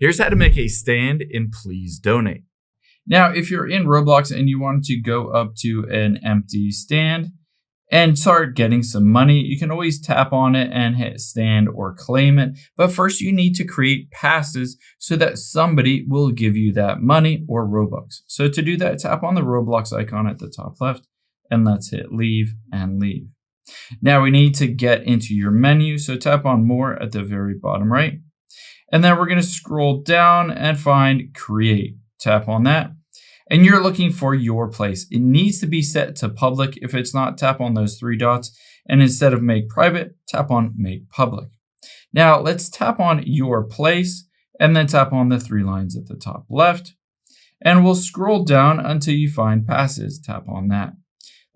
Here's how to make a stand in Please Donate. Now, if you're in Roblox and you want to go up to an empty stand and start getting some money, you can always tap on it and hit stand or claim it. But first you need to create passes so that somebody will give you that money or Robux. So to do that, tap on the Roblox icon at the top left and let's hit leave and leave. Now we need to get into your menu. So tap on more at the very bottom right. And then we're going to scroll down and find create. Tap on that. And you're looking for your place. It needs to be set to public. If it's not, tap on those three dots. And instead of make private, tap on make public. Now let's tap on your place and then tap on the three lines at the top left. And we'll scroll down until you find passes. Tap on that.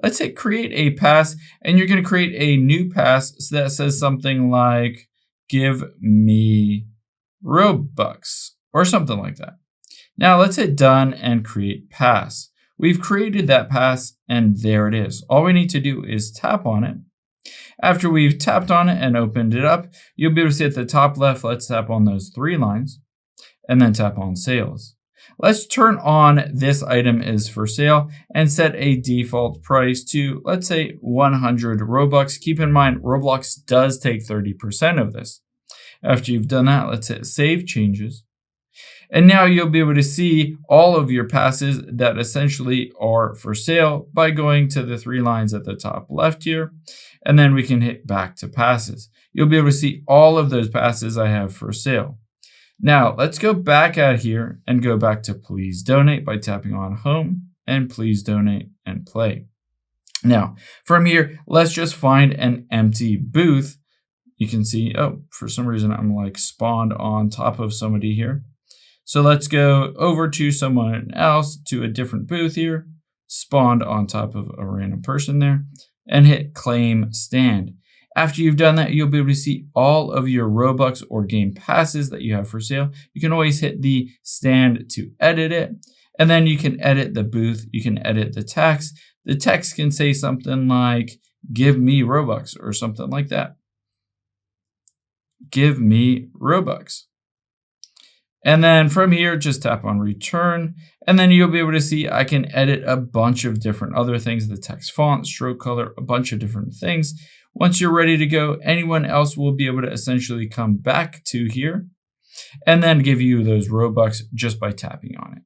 Let's hit create a pass, and you're going to create a new pass that says something like give me Robux or something like that. Now let's hit done and create pass. We've created that pass and there it is. All we need to do is tap on it. After we've tapped on it and opened it up, you'll be able to see at the top left, let's tap on those three lines and then tap on sales. Let's turn on this item is for sale and set a default price to, let's say 100 Robux. Keep in mind, Roblox does take 30% of this. After you've done that, let's hit save changes. And now you'll be able to see all of your passes that essentially are for sale by going to the three lines at the top left here. And then we can hit back to passes. You'll be able to see all of those passes I have for sale. Now let's go back out here and go back to Please Donate by tapping on Home and Please Donate and Play. Now from here, let's just find an empty booth. You can see, oh, for some reason I'm like spawned on top of somebody here. So let's go over to someone else, to a different booth here, spawned on top of a random person there, and hit claim stand. After you've done that, you'll be able to see all of your Robux or game passes that you have for sale. You can always hit the stand to edit it, and then you can edit the booth. You can edit the text. The text can say something like, give me Robux or something like that. Give me Robux. And then from here, just tap on return. And then you'll be able to see I can edit a bunch of different other things, the text font, stroke color, a bunch of different things. Once you're ready to go, anyone else will be able to essentially come back to here and then give you those Robux just by tapping on it.